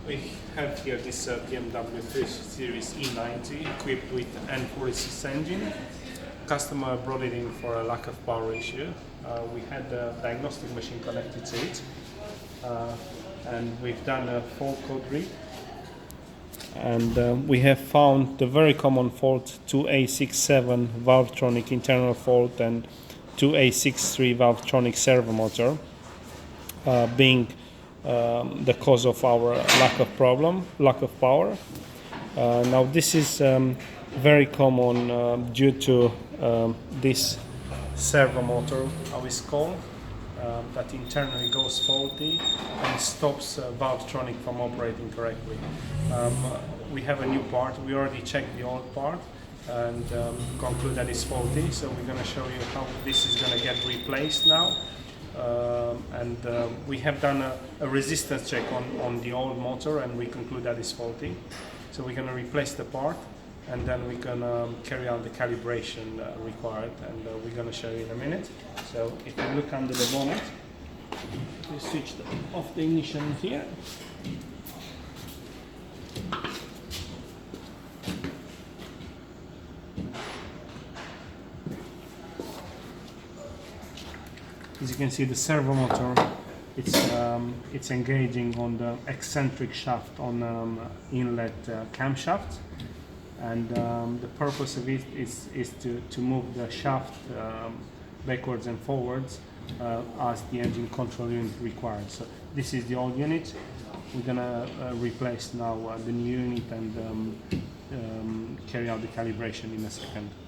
We have here this Bmw Series E90 equipped with N46 engine. Customer brought it in for a lack of power issue. We had a diagnostic machine connected to it, and we've done a fault code read. And we have found the very common fault 2A67 Valvetronic internal fault and 2A63 Valvetronic servomotor being the cause of our lack of power. Now this is very common due to this servomotor, how it's called, that internally goes faulty and stops Valvetronic from operating correctly. We have a new part. We already checked the old part and conclude that it's faulty, so we're going to show you how this is going to get replaced now. We have done a resistance check on the old motor, and we conclude that it's faulty. So we're going to replace the part, and then we're going to carry out the calibration required, and we're going to show you in a minute. So if you look under the bonnet, we switch off the ignition here. As you can see, the servomotor, it's engaging on the eccentric shaft on inlet camshaft, and the purpose of it is to move the shaft backwards and forwards as the engine control unit requires. So this is the old unit. We're gonna replace now the new unit and carry out the calibration in a second.